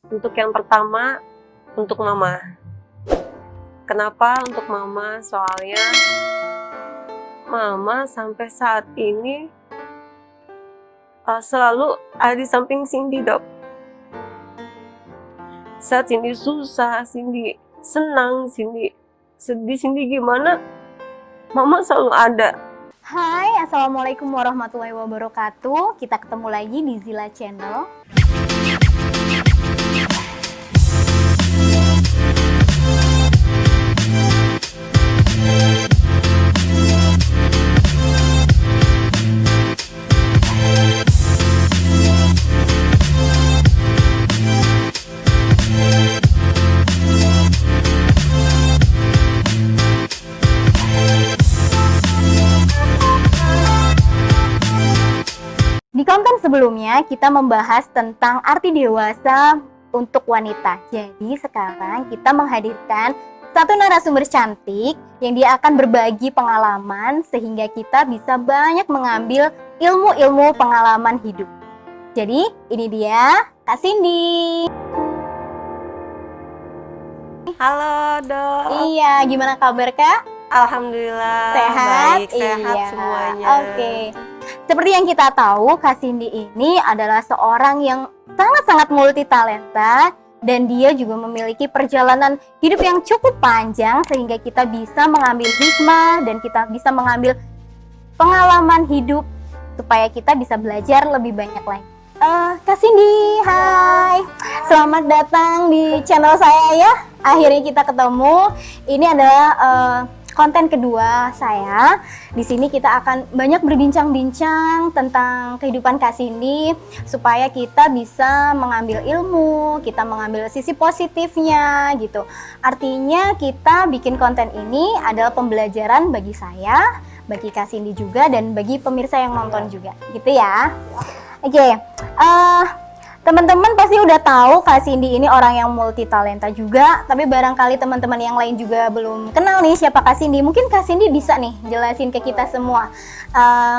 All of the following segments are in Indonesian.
Untuk yang pertama, untuk mama. Kenapa untuk mama? Soalnya mama sampai saat ini selalu ada di samping Cindy, Dok. Saat Cindy susah, Cindy senang, Cindy sedih, Cindy gimana, mama selalu ada. Hai, Assalamualaikum warahmatullahi wabarakatuh. Kita ketemu lagi di Zila Channel. Di konten sebelumnya kita membahas tentang arti dewasa untuk wanita. Jadi sekarang kita menghadirkan satu narasumber cantik yang dia akan berbagi pengalaman sehingga kita bisa banyak mengambil ilmu-ilmu pengalaman hidup. Jadi ini dia Kak Cindy. Halo, Dok. Iya, gimana kabar Kak? Alhamdulillah Sehat? baik, sehat Iya. semuanya. Oke. Seperti yang kita tahu, Kak Cindy ini adalah seorang yang sangat-sangat multitalenta dan dia juga memiliki perjalanan hidup yang cukup panjang sehingga kita bisa mengambil hikmah dan kita bisa mengambil pengalaman hidup supaya kita bisa belajar lebih banyak lagi. Kak Cindy, hai. Selamat datang di channel saya ya. Akhirnya kita ketemu. Ini adalah konten kedua saya. Di sini kita akan banyak berbincang-bincang tentang kehidupan Kak Cindy supaya kita bisa mengambil ilmu, kita mengambil sisi positifnya gitu. Artinya kita bikin konten ini adalah pembelajaran bagi saya, bagi Kak Cindy juga dan bagi pemirsa yang nonton juga, gitu ya. Oke. Teman-teman pasti udah tahu Kak Cindy ini orang yang multi talenta juga, tapi barangkali teman-teman yang lain juga belum kenal nih siapa Kak Cindy. Mungkin Kak Cindy bisa nih jelasin ke kita semua,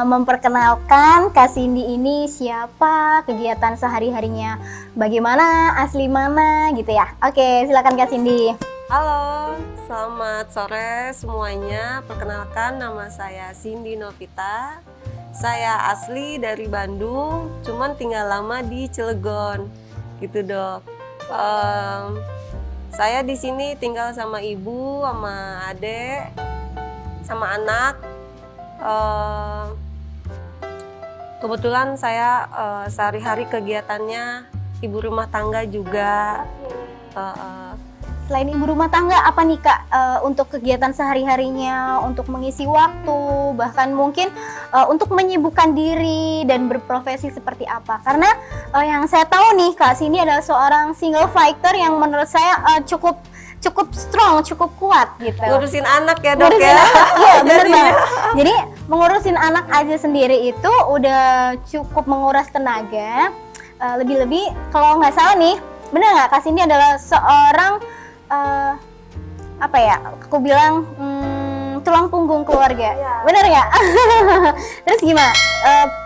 memperkenalkan Kak Cindy ini siapa, kegiatan sehari-harinya bagaimana, asli mana gitu ya. Oke, silakan Kak Cindy. Halo, selamat sore semuanya. Perkenalkan, nama saya Cindy Novita. Saya asli dari Bandung, cuman tinggal lama di Cilegon, gitu Dok. Saya di sini tinggal sama ibu, sama adik, sama anak. Kebetulan saya sehari-hari kegiatannya ibu rumah tangga juga. Selain ibu rumah tangga, apa nih Kak untuk kegiatan sehari-harinya, untuk mengisi waktu, bahkan mungkin untuk menyibukkan diri dan berprofesi seperti apa? Karena yang saya tahu nih Kak Cindy adalah seorang single fighter yang menurut saya cukup strong, cukup kuat gitu. Ngurusin anak ya Dok Ngurusin ya? anak, iya bener banget. Jadi mengurusin anak aja sendiri itu udah cukup menguras tenaga. Lebih-lebih kalau nggak salah nih, bener nggak Kak Cindy adalah seorang apa ya, aku bilang tulang punggung keluarga, bener nggak? Terus gimana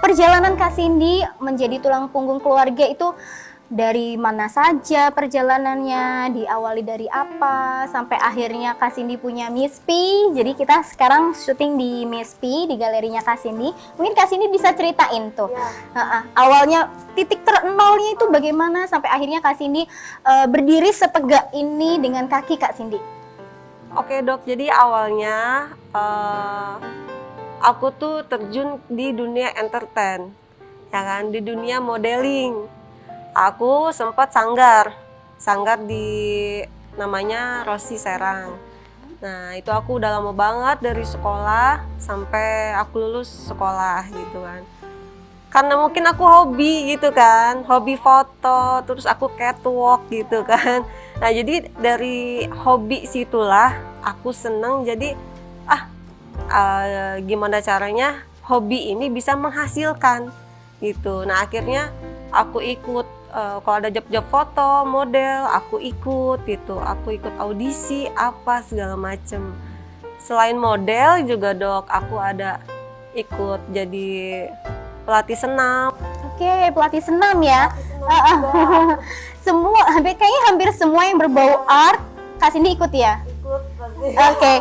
perjalanan Kak Cindy menjadi tulang punggung keluarga itu dari mana saja perjalanannya, diawali dari apa sampai akhirnya Kak Cindy punya Miss P. Jadi kita sekarang syuting di Miss P, di galerinya Kak Cindy. Mungkin Kak Cindy bisa ceritain tuh awalnya titik terenolnya itu bagaimana sampai akhirnya Kak Cindy berdiri setegak ini dengan kaki Kak Cindy. Oke Dok, jadi awalnya aku tuh terjun di dunia entertain, ya kan, di dunia modeling. Aku sempat sanggar di namanya Rossi Serang. Nah itu aku udah lama banget dari sekolah sampai aku lulus sekolah gitu kan. Karena mungkin aku hobi gitu kan, hobi foto, terus aku catwalk gitu kan. Nah jadi dari hobi situlah aku seneng, jadi gimana caranya hobi ini bisa menghasilkan gitu. Nah akhirnya aku ikut kalau ada job-job foto, model, aku ikut gitu. Aku ikut audisi apa segala macem. Selain model juga Dok, aku ada ikut jadi pelatih senam. Oke, pelatih senam ya. Semua, kayaknya hampir semua yang berbau art, Kak Cindy ikut ya? Ikut pasti. Oke,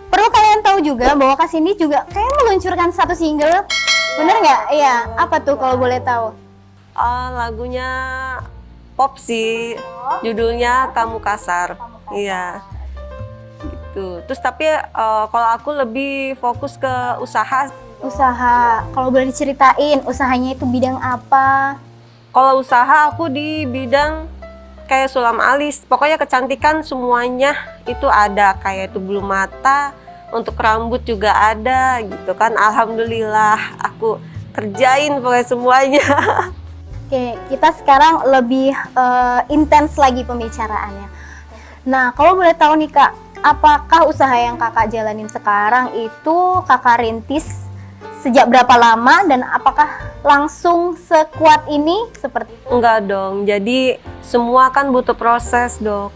perlu kalian tahu juga bahwa Kak Cindy juga kayak meluncurkan satu single, bener nggak? Iya, apa tuh kalau boleh tahu? Lagunya pop sih, judulnya Kamu Kasar. Iya, gitu. Terus tapi kalau aku lebih fokus ke usaha. Usaha, kalau boleh diceritain, usahanya itu bidang apa? Kalau usaha aku di bidang kayak sulam alis, pokoknya kecantikan semuanya itu ada, kayak itu bulu mata, untuk rambut juga ada gitu kan. Alhamdulillah aku kerjain pokoknya semuanya. Oke, kita sekarang lebih intens lagi pembicaraannya. Nah, kalau boleh tahu nih Kak, apakah usaha yang Kakak jalanin sekarang itu Kakak rintis sejak berapa lama dan apakah langsung sekuat ini seperti itu? Enggak dong, jadi semua kan butuh proses dok.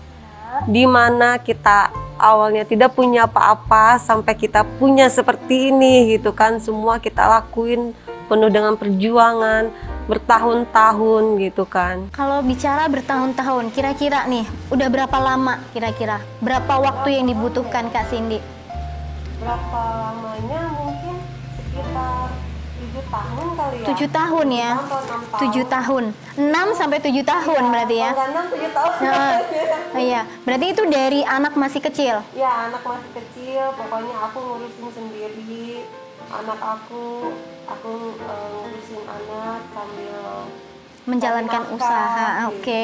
Dimana kita awalnya tidak punya apa-apa sampai kita punya seperti ini gitu kan. Semua kita lakuin penuh dengan perjuangan bertahun-tahun gitu kan. Kalau bicara bertahun-tahun, kira-kira nih udah berapa lama kira-kira? Berapa waktu yang dibutuhkan Kak Cindy? Berapa lamanya? Mungkin sekitar 7 tahun kali ya. 7 tahun ya? 7 tahun. 6 sampai 7 tahun berarti ya? Enggak 6, 7 tahun. Iya, berarti itu dari anak masih kecil? Ya, anak masih kecil, pokoknya aku ngurusin sendiri anak aku ngurusin anak sambil menjalankan nafkah, usaha. gitu. Oke,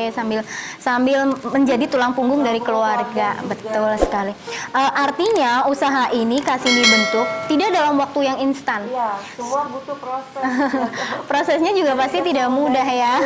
sambil menjadi tulang punggung dari keluarga. Betul sekali. Artinya usaha ini Kak Cindy bentuk tidak dalam waktu yang instan. Iya, semua butuh proses. Prosesnya juga pasti tidak mudah ya.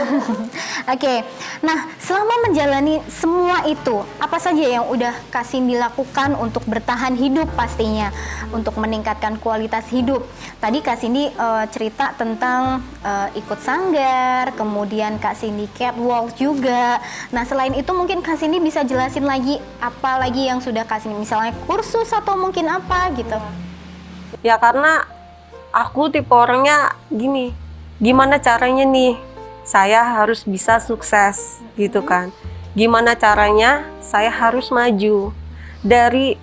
Oke, nah selama menjalani semua itu, apa saja yang udah Kak Cindy lakukan untuk bertahan hidup pastinya, untuk meningkatkan kualitas hidup? Tadi Kak Cindy cerita tentang ikut sanggar, kemudian Kak Cindy catwalk juga. Nah selain itu mungkin Kak Cindy bisa jelasin lagi apa lagi yang sudah Kak Cindy, misalnya kursus atau mungkin apa gitu? Ya karena aku tipe orangnya gini, gimana caranya nih saya harus bisa sukses gitu kan. Gimana caranya saya harus maju. Dari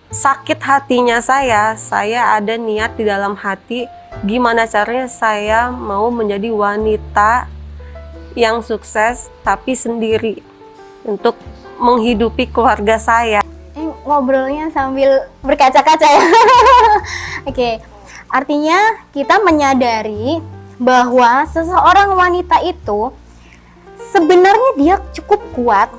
sakit hatinya saya ada niat di dalam hati gimana caranya saya mau menjadi wanita yang sukses tapi sendiri untuk menghidupi keluarga saya. Ngobrolnya sambil berkaca-kaca ya. Oke, artinya kita menyadari bahwa seseorang wanita itu sebenarnya dia cukup kuat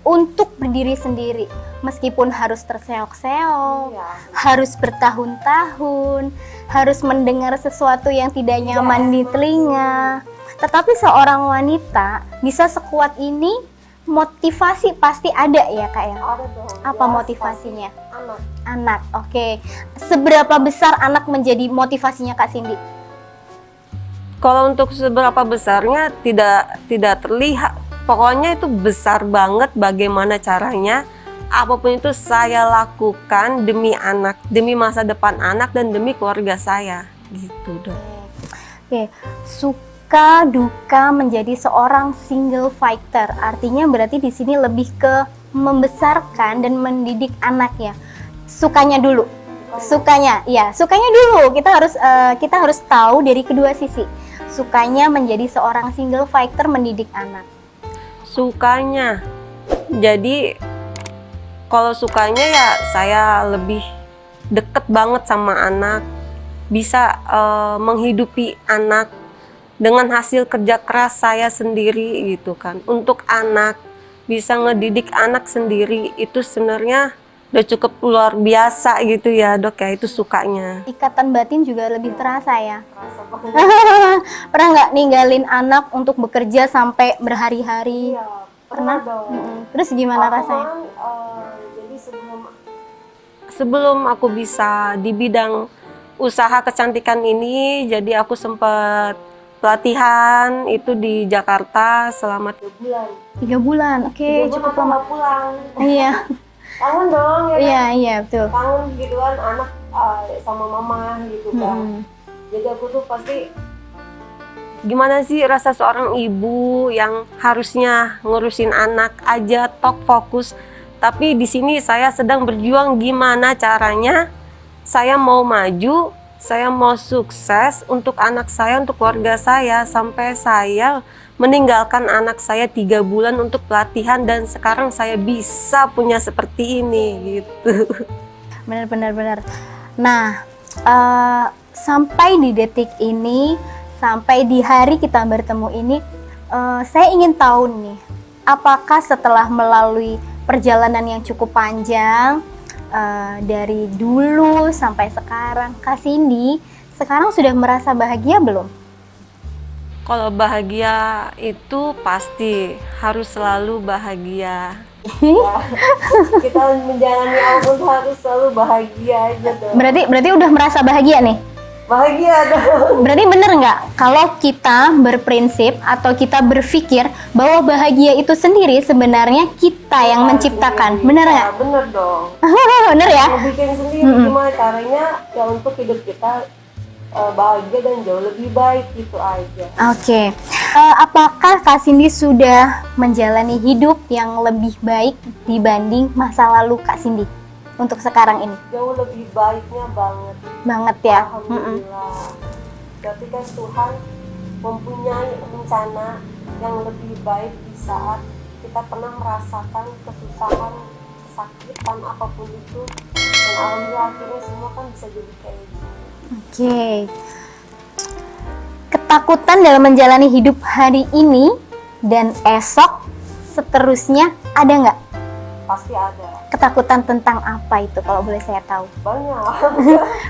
untuk berdiri sendiri. Meskipun harus terseok-seok, harus bertahun-tahun, harus mendengar sesuatu yang tidak nyaman di telinga. Tetapi seorang wanita bisa sekuat ini, motivasi pasti ada ya Kak ya? Ada dong. Apa motivasinya? Anak. Anak, oke. Seberapa besar anak menjadi motivasinya Kak Cindy? Kalau untuk seberapa besarnya tidak terlihat. Pokoknya itu besar banget bagaimana caranya. Apapun itu saya lakukan demi anak, demi masa depan anak dan demi keluarga saya. Gitu dong. Oke, suka duka menjadi seorang single fighter. Artinya berarti di sini lebih ke membesarkan dan mendidik anaknya. Sukanya dulu. Sukanya dulu. Kita harus tahu dari kedua sisi. Sukanya menjadi seorang single fighter mendidik anak. Sukanya. Jadi kalau sukanya ya saya lebih deket banget sama anak. Bisa menghidupi anak dengan hasil kerja keras saya sendiri gitu kan. Untuk anak, bisa ngedidik anak sendiri itu sebenarnya udah cukup luar biasa gitu ya dok ya, itu sukanya. Ikatan batin juga lebih terasa ya. Pernah nggak ninggalin anak untuk bekerja sampai berhari-hari? Iya, Pernah dong. Terus gimana rasanya? Jadi sebelum aku bisa di bidang usaha kecantikan ini, jadi aku sempat pelatihan itu di Jakarta selama 3 bulan. 3 bulan, oke, cukup lama. Pulang. Iya, Kangen dong ya. iya betul. Kangen gituan anak sama mama gitu kan. Jadi aku tuh pasti Gimana sih rasa seorang ibu yang harusnya ngurusin anak aja, tok fokus. Tapi di sini saya sedang berjuang gimana caranya saya mau maju, saya mau sukses untuk anak saya, untuk keluarga saya, sampai saya meninggalkan anak saya 3 bulan untuk pelatihan dan sekarang saya bisa punya seperti ini gitu. Benar. Nah, sampai di detik ini, sampai di hari kita bertemu ini, saya ingin tahu nih, apakah setelah melalui perjalanan yang cukup panjang, dari dulu sampai sekarang, Kak Cindy sekarang sudah merasa bahagia belum? Kalau bahagia itu pasti harus selalu bahagia. Kita menjalani apapun harus selalu bahagia aja dong. Berarti udah merasa bahagia nih? Bahagia dong. Berarti bener nggak kalau kita berprinsip atau kita berpikir bahwa bahagia itu sendiri sebenarnya kita yang menciptakan, bener nggak? Ya, bener dong. Bener ya? Mau bikin sendiri gimana caranya ya untuk hidup kita bahagia dan jauh lebih baik, gitu aja. Oke. Apakah Kak Cindy sudah menjalani hidup yang lebih baik dibanding masa lalu Kak Cindy untuk sekarang ini? Jauh lebih baiknya banget. Banget ya. Alhamdulillah. Berarti kan Tuhan mempunyai rencana yang lebih baik di saat kita pernah merasakan kesusahan, kesakitan apapun itu, dan alhamdulillah akhirnya semua kan bisa jadi kayak gitu. Oke. Ketakutan dalam menjalani hidup hari ini dan esok seterusnya ada nggak? Pasti ada. Ketakutan tentang apa itu kalau boleh saya tahu? Banyak.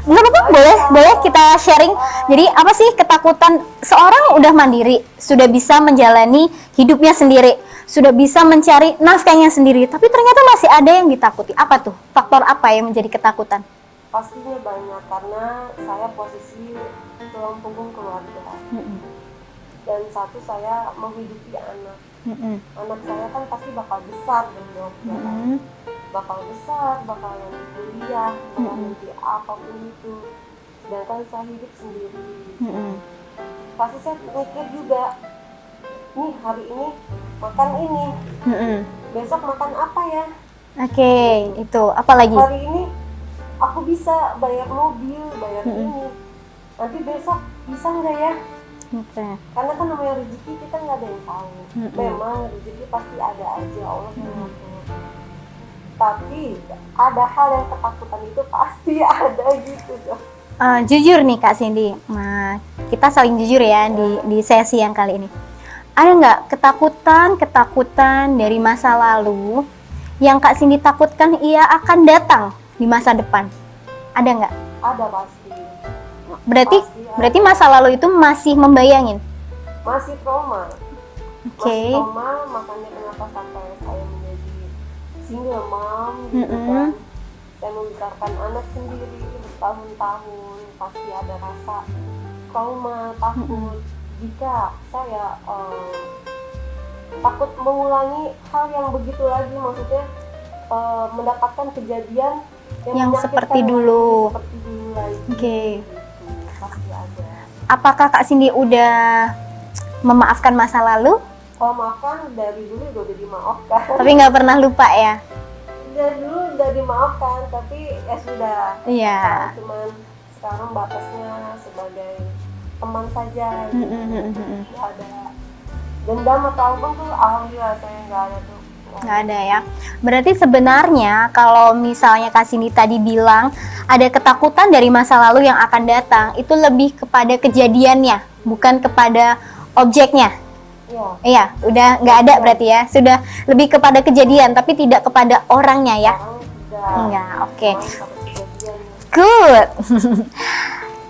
Nggak apa-apa, boleh kita sharing. Jadi apa sih ketakutan seorang udah mandiri, sudah bisa menjalani hidupnya sendiri, sudah bisa mencari nafkahnya sendiri, tapi ternyata masih ada yang ditakuti. Apa tuh? Faktor apa yang menjadi ketakutan? Pastinya banyak, karena saya posisi tulang punggung keluarga. Dan satu, saya menghidupi anak. Anak saya kan pasti bakal besar dong, ya kan? Bakal besar, bakalan kuliah, bakalan nanti apapun itu. Sedangkan saya hidup sendiri. Pasti saya mikir juga, nih hari ini makan ini, besok makan apa ya? Oke, itu apa lagi? Hari ini aku bisa bayar mobil, bayar ini. Nanti besok bisa nggak ya? Karena kan namanya rezeki kita nggak ada yang tahu. Memang rezeki pasti ada aja, Allah yang ngatur. Tapi ada hal yang ketakutan itu pasti ada gitu dong. Jujur nih Kak Cindy, kita saling jujur ya di sesi yang kali ini. Ada nggak ketakutan dari masa lalu yang Kak Cindy takutkan ia akan datang di masa depan? Ada nggak? Ada pasti. Berarti masa lalu itu masih membayangin? Masih trauma. Oke. Masih trauma, makanya kenapa sampai saya menjadi single mom gitu kan. Saya membesarkan anak sendiri bertahun-tahun, pasti ada rasa trauma, takut. Jika saya takut mengulangi hal yang begitu lagi, maksudnya mendapatkan kejadian yang seperti dulu. Lagi. Oke. Pasti ada. Apakah Kak Cindy udah memaafkan masa lalu? Kalau maafkan dari dulu udah dimaafkan. Tapi nggak pernah lupa ya? Dari dulu udah dimaafkan, tapi ya sudah. Iya. Cuman sekarang batasnya sebagai teman saja. Nggak ada dendam atau apa tuh, alhamdulillah saya nggak ada tuh. Nggak ada ya. Berarti sebenarnya kalau misalnya Kak Cindy tadi bilang ada ketakutan dari masa lalu yang akan datang, itu lebih kepada kejadiannya, bukan kepada objeknya. Iya, udah nggak ada berarti ya. Sudah lebih kepada kejadian, tapi tidak kepada orangnya ya. Enggak, oke. Good.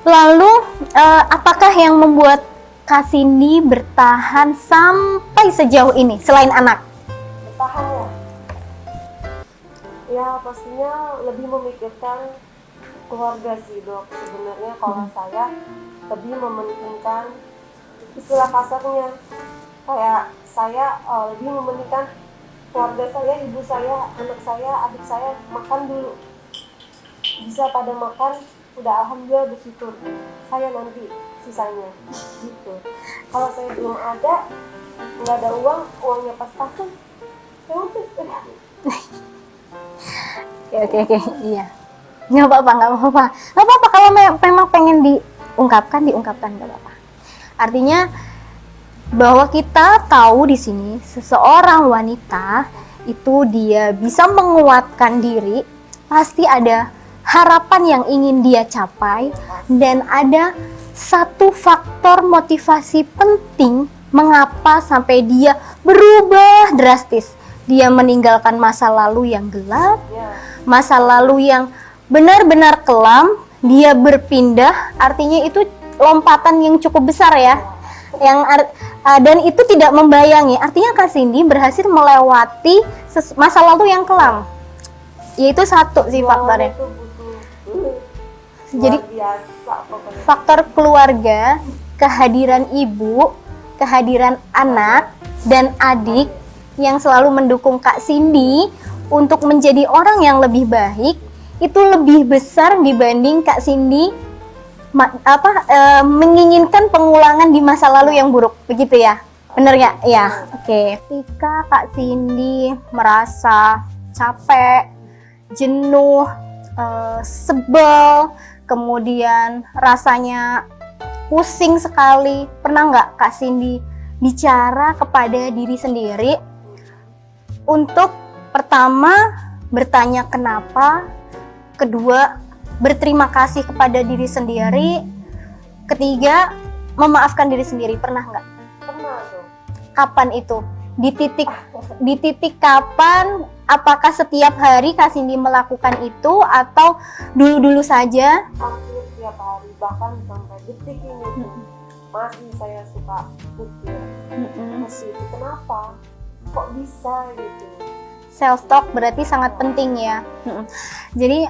Lalu apakah yang membuat Kak Cindy bertahan sampai sejauh ini selain anak? Bertahan ya? Ya pastinya lebih memikirkan keluarga sih dok. Sebenarnya kalau saya lebih mementingkan, istilah kasarnya, kayak saya lebih mementingkan keluarga saya, ibu saya, anak saya, adik saya makan dulu. Bisa pada makan, udah alhamdulillah bersyukur. Saya nanti sisanya gitu. Kalau saya belum ada, nggak ada uangnya pas-pasan, ya udah. Oke, iya. Nggak apa-apa kalau memang pengen diungkapkan nggak apa-apa. Artinya bahwa kita tahu di sini seseorang wanita itu dia bisa menguatkan diri, pasti ada harapan yang ingin dia capai, dan ada satu faktor motivasi penting mengapa sampai dia berubah drastis. Dia meninggalkan masa lalu yang gelap, masa lalu yang benar-benar kelam, dia berpindah, artinya itu lompatan yang cukup besar ya. Dan itu tidak membayangi, artinya Kak Cindy berhasil melewati masa lalu yang kelam. Yaitu satu sih faktornya. Jadi faktor keluarga, kehadiran ibu, kehadiran anak dan adik yang selalu mendukung Kak Cindy untuk menjadi orang yang lebih baik, itu lebih besar dibanding Kak Cindy menginginkan pengulangan di masa lalu yang buruk, begitu ya? Bener nggak? Ya, oke. Ketika Kak Cindy merasa capek, jenuh, sebel, kemudian rasanya pusing sekali, pernah nggak Kak Cindy bicara kepada diri sendiri untuk pertama bertanya kenapa, kedua berterima kasih kepada diri sendiri, ketiga memaafkan diri sendiri, pernah nggak? Pernah tuh. Kapan itu? Di titik kapan? Apakah setiap hari Kak Cindy melakukan itu atau dulu-dulu saja? Hampir tiap hari, bahkan sampai detik ini masih saya suka pikir, masih itu kenapa? Kok bisa gitu? Self talk berarti sangat penting ya. Jadi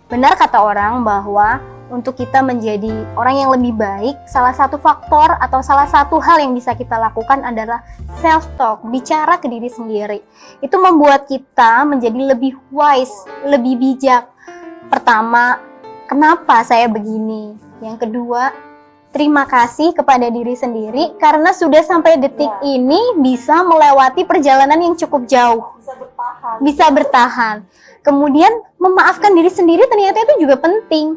benar kata orang bahwa untuk kita menjadi orang yang lebih baik, salah satu faktor atau salah satu hal yang bisa kita lakukan adalah self talk, bicara ke diri sendiri. Itu membuat kita menjadi lebih wise, lebih bijak. Pertama, kenapa saya begini? Yang kedua, terima kasih kepada diri sendiri karena sudah sampai detik ini bisa melewati perjalanan yang cukup jauh. Bisa bertahan. Kemudian memaafkan diri sendiri ternyata itu juga penting.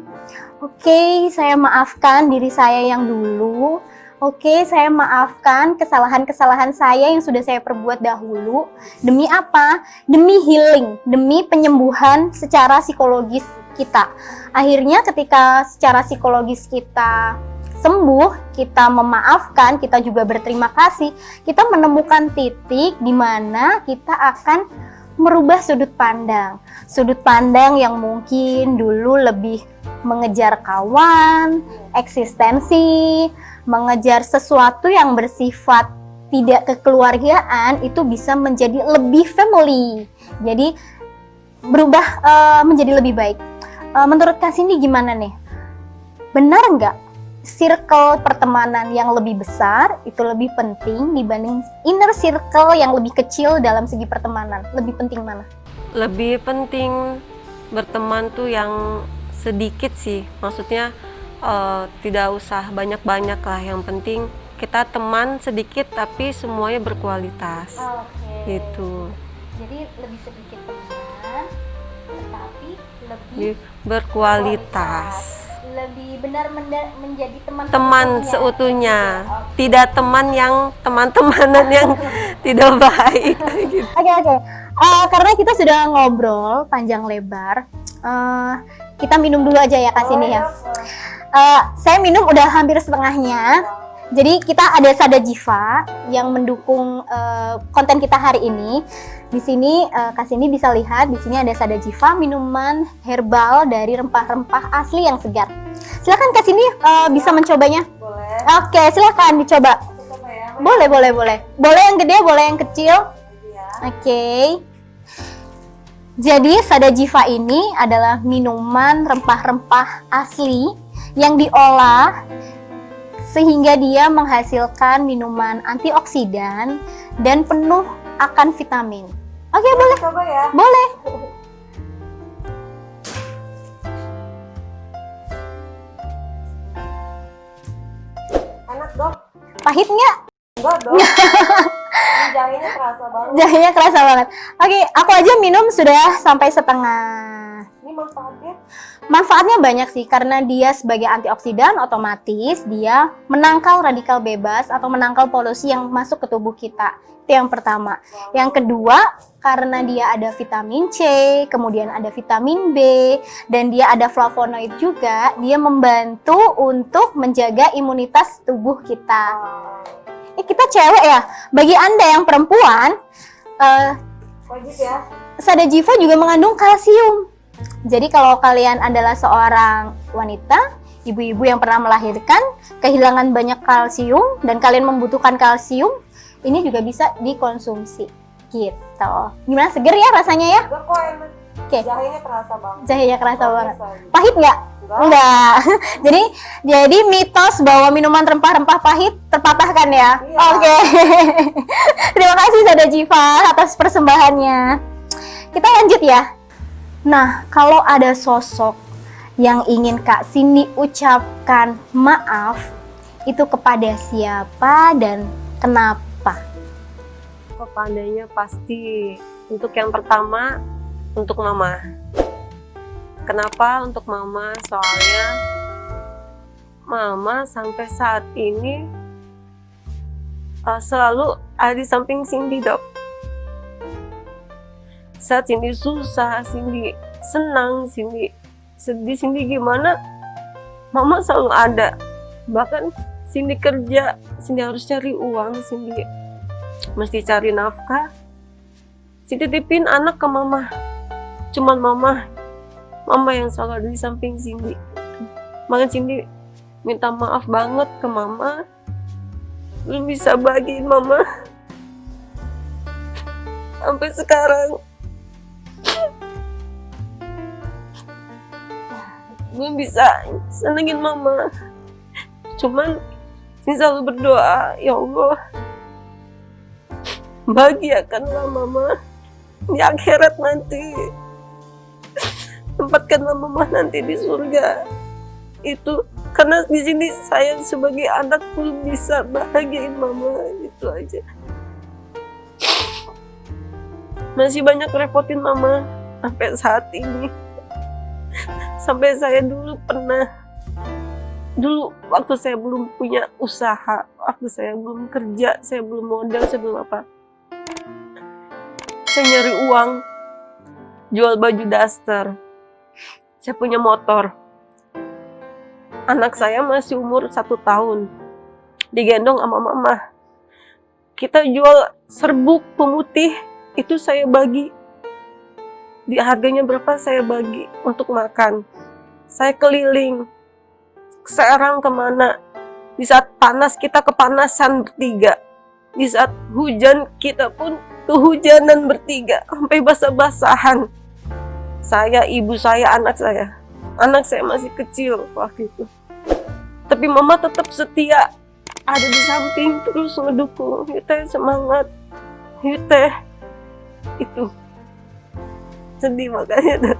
Oke, saya maafkan diri saya yang dulu. Oke, saya maafkan kesalahan-kesalahan saya yang sudah saya perbuat dahulu. Demi apa? Demi healing, demi penyembuhan secara psikologis kita. Akhirnya ketika secara psikologis kita sembuh, kita memaafkan, kita juga berterima kasih, kita menemukan titik di mana kita akan merubah sudut pandang yang mungkin dulu lebih mengejar kawan, eksistensi, mengejar sesuatu yang bersifat tidak kekeluargaan, itu bisa menjadi lebih family, jadi berubah menjadi lebih baik. Menurut Kak Cindy gimana nih? Benar nggak circle pertemanan yang lebih besar itu lebih penting dibanding inner circle yang lebih kecil dalam segi pertemanan? Lebih penting mana? Lebih penting berteman tuh yang sedikit sih, maksudnya tidak usah banyak-banyak lah, yang penting kita teman sedikit tapi semuanya berkualitas. Gitu. Jadi lebih sedikit teman tetapi lebih berkualitas. Lebih benar menjadi teman seutuhnya, tidak teman yang teman-temanan yang tidak baik. Gitu. Oke. Karena kita sudah ngobrol panjang lebar, kita minum dulu aja ya Kak Cindy ya. Saya minum udah hampir setengahnya. Jadi kita ada Sada Jiva yang mendukung konten kita hari ini. Di sini Kak Cindy bisa lihat, di sini ada Sada Jiva, minuman herbal dari rempah-rempah asli yang segar. Silakan Kak Cindy bisa mencobanya. Boleh. Oke, silakan dicoba. Ya. Boleh. Boleh yang gede, boleh yang kecil. Ya. Oke. Jadi Sada Jiva ini adalah minuman rempah-rempah asli yang diolah sehingga dia menghasilkan minuman antioksidan dan penuh akan vitamin. Oke, boleh. Coba ya. Boleh. Pahit nggak? Enggak dong. Jahenya kerasa banget. Jahenya kerasa banget. Oke, aku aja minum sudah sampai setengah. Ini manfaatnya? Manfaatnya banyak sih, karena dia sebagai antioksidan, otomatis dia menangkal radikal bebas atau menangkal polusi yang masuk ke tubuh kita. Itu yang pertama. Yang kedua, karena dia ada vitamin C, kemudian ada vitamin B, dan dia ada flavonoid juga, dia membantu untuk menjaga imunitas tubuh kita. Kita cewek ya, bagi Anda yang perempuan, Wajib ya. Sadajiva juga mengandung kalsium. Jadi kalau kalian adalah seorang wanita, ibu-ibu yang pernah melahirkan, kehilangan banyak kalsium dan kalian membutuhkan kalsium, ini juga bisa dikonsumsi gitu. Gimana, seger ya rasanya ya? Enggak kok enak. Oke. Jahenya kerasa banget. Jahenya kerasa Luar banget. biasa. Pahit nggak? Enggak. jadi mitos bahwa minuman rempah-rempah pahit terpatahkan ya. Iya. Oke. Terima kasih Sadajiva atas persembahannya. Kita lanjut ya. Nah, kalau ada sosok yang ingin Kak Cindy ucapkan maaf, itu kepada siapa dan kenapa? Kepadanya pasti untuk yang pertama untuk mama. Kenapa untuk mama? Soalnya mama sampai saat ini selalu ada di samping Cindy, Dok. Saat Cindy susah, Cindy senang, Cindy sedih, Cindy gimana, mama selalu ada. Bahkan Cindy kerja, Cindy harus cari uang, Cindy mesti cari nafkah, Cindy titipin anak ke mama. Cuman mama yang selalu ada di samping Cindy. Makanya Cindy minta maaf banget ke mama, belum bisa bagiin mama sampai sekarang. Belum bisa senengin mama. Cuman Cindy selalu berdoa, ya Allah, bahagiakanlah mama di akhirat nanti. Tempatkanlah mama nanti di surga. Itu karena di sini saya sebagai anak belum bisa bahagiain mama, itu aja. Masih banyak repotin mama sampai saat ini. Sampai saya dulu waktu saya belum punya usaha, waktu saya belum kerja, saya belum modal, saya belum apa, saya nyari uang, jual baju daster. Saya punya motor. Anak saya masih umur 1 tahun, digendong sama mama. Kita jual serbuk pemutih, itu saya bagi. Di harganya berapa saya bagi untuk makan. Saya keliling, sekarang kemana. Di saat panas kita kepanasan bertiga. Di saat hujan kita pun kehujanan bertiga. Sampai basah-basahan. Saya, ibu saya, anak saya. Anak saya masih kecil waktu itu. Tapi mama tetap setia. Ada di samping terus ngedukung. Teh semangat. Teh. Itu. Sedih makanya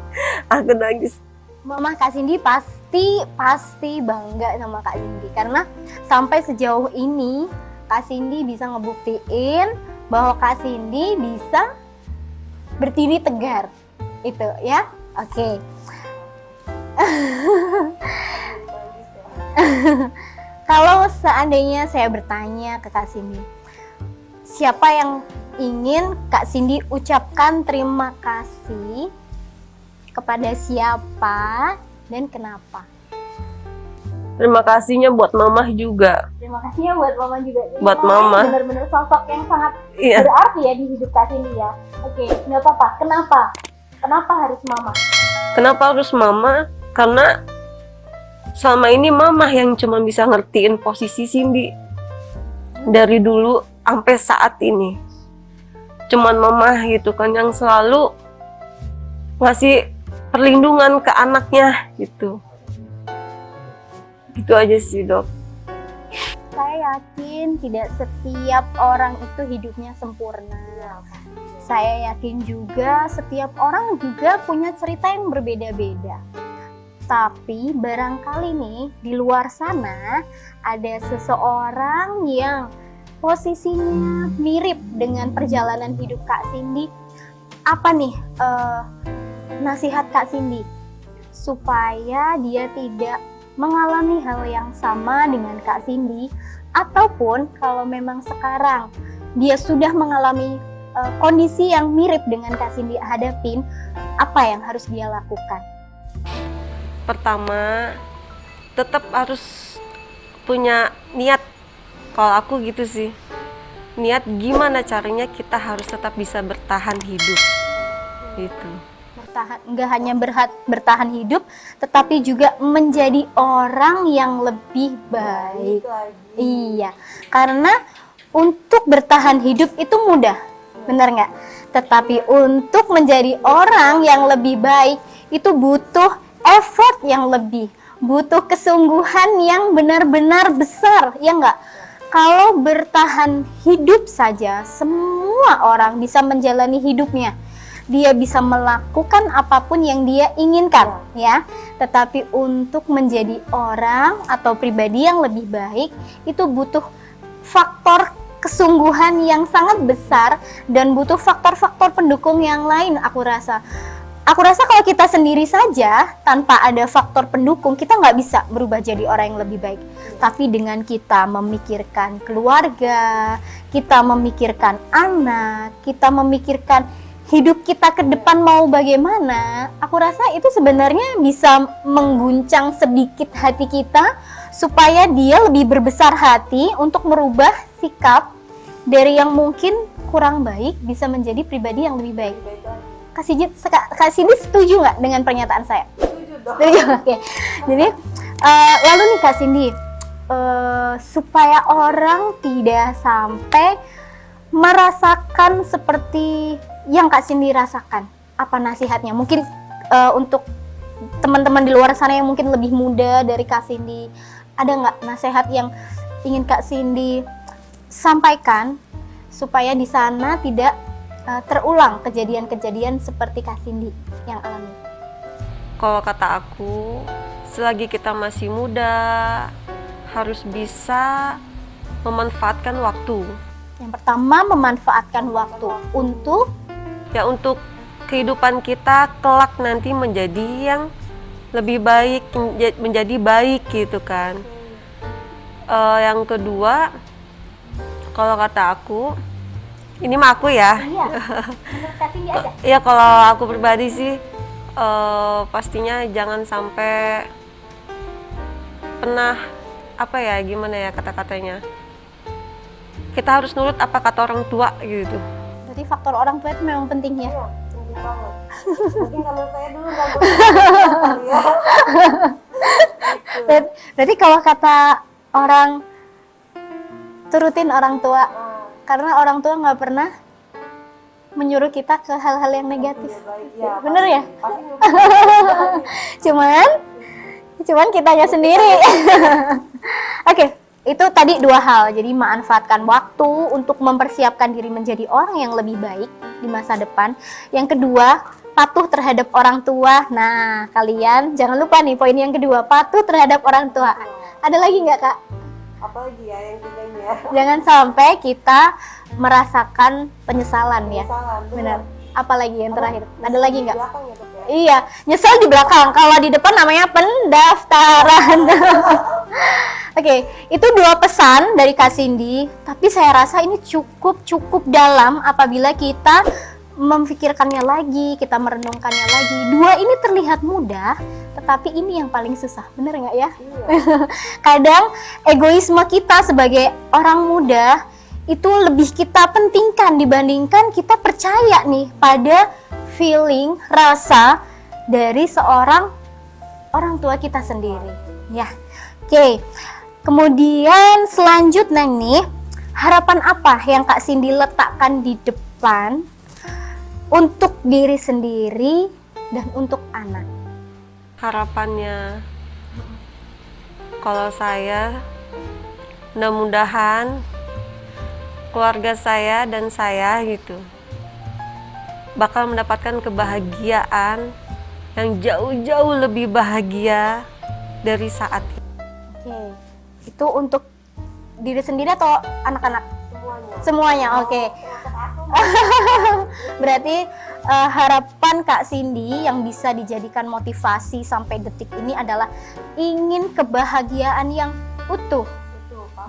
aku nangis. Mama Kak Cindy pasti bangga sama Kak Cindy, karena sampai sejauh ini Kak Cindy bisa ngebuktiin bahwa Kak Cindy bisa berdiri tegar. Itu ya. Oke. Kalau seandainya saya bertanya ke Kak Cindy, siapa yang ingin Kak Cindy ucapkan terima kasih, kepada siapa dan kenapa? Terima kasihnya buat mama juga. Terima kasihnya buat mama juga. Jadi Buat mama. Benar-benar sosok yang sangat Iya. berarti ya di hidup Kak Cindy ya. Oke, nggak apa-apa. Kenapa? Kenapa harus mama? Kenapa harus mama? Karena selama ini mama yang cuma bisa ngertiin posisi Cindy. Dari dulu sampai saat ini. Cuman mama gitu kan yang selalu ngasih perlindungan ke anaknya gitu. Gitu aja sih, Dok. Saya yakin tidak setiap orang itu hidupnya sempurna. Saya yakin juga setiap orang juga punya cerita yang berbeda-beda. Tapi barangkali nih di luar sana ada seseorang yang posisinya mirip dengan perjalanan hidup Kak Cindy. Apa nih nasihat Kak Cindy supaya dia tidak mengalami hal yang sama dengan Kak Cindy, ataupun kalau memang sekarang dia sudah mengalami kondisi yang mirip dengan Kak Cindy hadapin, apa yang harus dia lakukan? Pertama, tetap harus punya niat. Kalau aku gitu sih, niat gimana caranya kita harus tetap bisa bertahan hidup gitu. Nggak hanya bertahan hidup, tetapi juga menjadi orang yang lebih baik. Iya, karena untuk bertahan hidup itu mudah, benar nggak? Tetapi untuk menjadi orang yang lebih baik itu butuh effort yang lebih, butuh kesungguhan yang benar-benar besar, ya nggak? Kalau bertahan hidup saja, semua orang bisa menjalani hidupnya. Dia bisa melakukan apapun yang dia inginkan, ya. Tetapi untuk menjadi orang atau pribadi yang lebih baik, itu butuh faktor kesungguhan yang sangat besar dan butuh faktor-faktor pendukung yang lain, aku rasa. Aku rasa kalau kita sendiri saja tanpa ada faktor pendukung, kita nggak bisa berubah jadi orang yang lebih baik. Tapi dengan kita memikirkan keluarga, kita memikirkan anak, kita memikirkan hidup kita ke depan mau bagaimana, aku rasa itu sebenarnya bisa mengguncang sedikit hati kita supaya dia lebih berbesar hati untuk merubah sikap dari yang mungkin kurang baik bisa menjadi pribadi yang lebih baik. Kak Cindy setuju nggak dengan pernyataan saya? Setuju dong. Setuju, oke. Jadi lalu nih Kak Cindy, supaya orang tidak sampai merasakan seperti yang Kak Cindy rasakan, apa nasihatnya? Mungkin untuk teman-teman di luar sana yang mungkin lebih muda dari Kak Cindy, ada nggak nasihat yang ingin Kak Cindy sampaikan supaya di sana tidak terulang kejadian-kejadian seperti Kak Cindy yang alami? Kalau kata aku, selagi kita masih muda, harus bisa memanfaatkan waktu. Yang pertama, memanfaatkan waktu untuk kehidupan kita kelak nanti menjadi yang lebih baik, menjadi baik gitu kan. Yang kedua, kalau kata aku, ini mah aku ya. Iya, menurut Kak Cindy aja. Ya kalau aku pribadi sih, pastinya jangan sampai pernah gimana ya kata-katanya. Kita harus nurut apa kata orang tua gitu. Berarti faktor orang tua itu memang penting ya? Iya, penting banget. Mungkin kalau saya dulu nggak berpikir ya. Berarti kalau kata orang, turutin orang tua. Karena orang tua nggak pernah menyuruh kita ke hal-hal yang negatif. Ya, bener ya? cuman kitanya sendiri. Oke, itu tadi dua hal. Jadi manfaatkan waktu untuk mempersiapkan diri menjadi orang yang lebih baik di masa depan. Yang kedua, patuh terhadap orang tua. Nah, kalian jangan lupa nih poin yang kedua, patuh terhadap orang tua. Ada lagi nggak, Kak? Apalagi ya yang tiganya? Jangan sampai kita merasakan penyesalan ya. Benar. Apalagi yang terakhir? Ada lagi nggak? Iya, nyesel di belakang. Kalau di depan namanya pendaftaran. Oke, itu dua pesan dari Kak Cindy. Tapi saya rasa ini cukup dalam apabila kita memikirkannya lagi, kita merenungkannya lagi. Dua ini terlihat mudah, tetapi ini yang paling susah. Bener nggak ya? Iya. Kadang egoisme kita sebagai orang muda itu lebih kita pentingkan dibandingkan kita percaya nih pada feeling, rasa dari seorang orang tua kita sendiri. Ya, oke. Kemudian selanjutnya nih, harapan apa yang Kak Cindy letakkan di depan untuk diri sendiri dan untuk anak? Harapannya, kalau saya, mudah-mudahan keluarga saya dan saya gitu bakal mendapatkan kebahagiaan yang jauh-jauh lebih bahagia dari saat ini. Oke. Itu untuk diri sendiri atau anak-anak? Semuanya. Oke. Berarti harapan Kak Cindy yang bisa dijadikan motivasi sampai detik ini adalah ingin kebahagiaan yang utuh.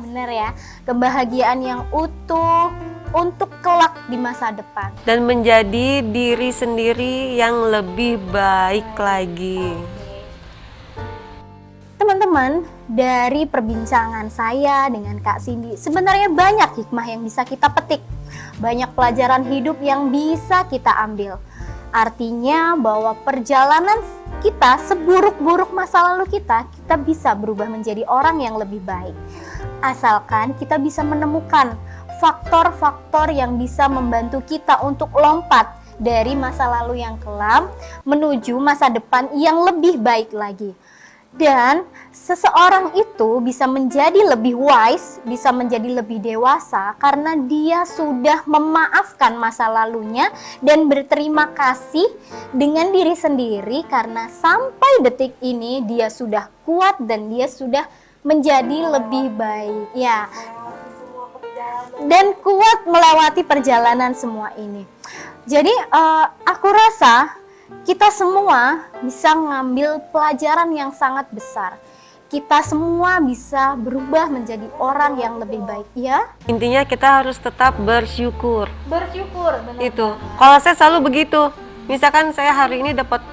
Bener ya, kebahagiaan yang utuh untuk kelak di masa depan. Dan menjadi diri sendiri yang lebih baik lagi. Teman-teman, dari perbincangan saya dengan Kak Cindy, sebenarnya banyak hikmah yang bisa kita petik. Banyak pelajaran hidup yang bisa kita ambil. Artinya bahwa perjalanan kita, seburuk-buruk masa lalu kita bisa berubah menjadi orang yang lebih baik. Asalkan kita bisa menemukan faktor-faktor yang bisa membantu kita untuk lompat dari masa lalu yang kelam menuju masa depan yang lebih baik lagi. Dan seseorang itu bisa menjadi lebih wise, bisa menjadi lebih dewasa karena dia sudah memaafkan masa lalunya dan berterima kasih dengan diri sendiri karena sampai detik ini dia sudah kuat dan dia sudah menjadi lebih baik. Ya. Dan kuat melewati perjalanan semua ini. Jadi aku rasa kita semua bisa ngambil pelajaran yang sangat besar. Kita semua bisa berubah menjadi orang yang lebih baik, ya. Intinya kita harus tetap bersyukur. Bersyukur, benar. Itu. Kalau saya selalu begitu. Misalkan saya hari ini dapat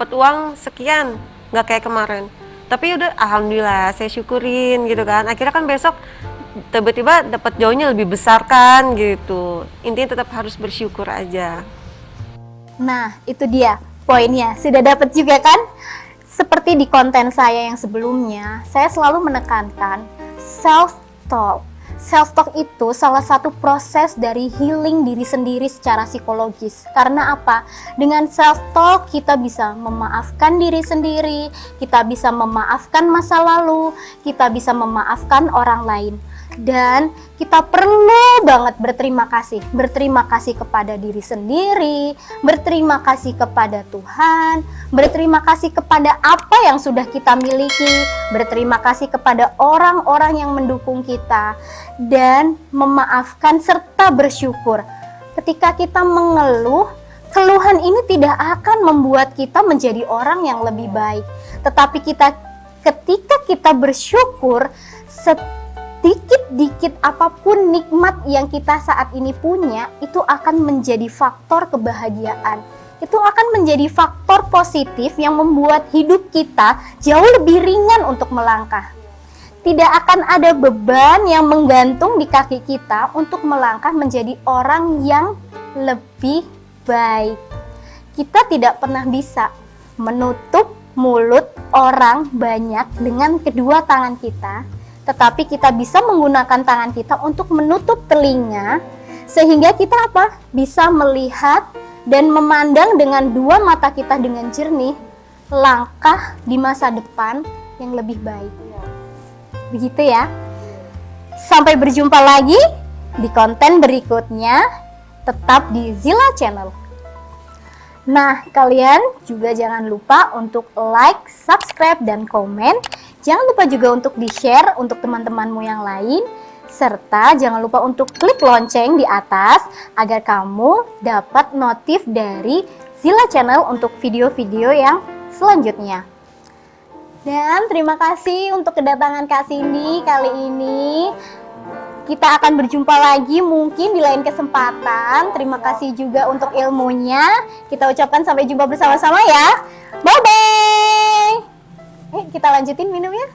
uang sekian, nggak kayak kemarin. Tapi udah alhamdulillah saya syukurin gitu kan. Akhirnya kan besok tiba-tiba dapat jauhnya lebih besar kan gitu. Intinya tetap harus bersyukur aja. Nah, itu dia poinnya. Sudah dapat juga kan? Seperti di konten saya yang sebelumnya, saya selalu menekankan self-talk. Self-talk itu salah satu proses dari healing diri sendiri secara psikologis. Karena apa? Dengan self-talk kita bisa memaafkan diri sendiri, kita bisa memaafkan masa lalu, kita bisa memaafkan orang lain. Dan kita perlu banget berterima kasih. Berterima kasih kepada diri sendiri, berterima kasih kepada Tuhan, berterima kasih kepada apa yang sudah kita miliki, berterima kasih kepada orang-orang yang mendukung kita, dan memaafkan serta bersyukur. Ketika kita mengeluh, keluhan ini tidak akan membuat kita menjadi orang yang lebih baik. Tetapi ketika kita bersyukur, sedikit-dikit apapun nikmat yang kita saat ini punya, itu akan menjadi faktor kebahagiaan. Itu akan menjadi faktor positif yang membuat hidup kita jauh lebih ringan untuk melangkah. Tidak akan ada beban yang menggantung di kaki kita untuk melangkah menjadi orang yang lebih baik. Kita tidak pernah bisa menutup mulut orang banyak dengan kedua tangan kita, tetapi kita bisa menggunakan tangan kita untuk menutup telinga sehingga kita bisa melihat dan memandang dengan dua mata kita dengan jernih langkah di masa depan yang lebih baik. Begitu ya. Sampai berjumpa lagi di konten berikutnya, tetap di Zila Channel. Nah, kalian juga jangan lupa untuk like, subscribe, dan komen. Jangan lupa juga untuk di-share untuk teman-temanmu yang lain. Serta jangan lupa untuk klik lonceng di atas agar kamu dapat notif dari Zila Channel untuk video-video yang selanjutnya. Dan terima kasih untuk kedatangan Kak Cindy kali ini. Kita akan berjumpa lagi mungkin di lain kesempatan. Terima kasih juga untuk ilmunya. Kita ucapkan sampai jumpa bersama-sama ya. Bye-bye. Kita lanjutin minumnya.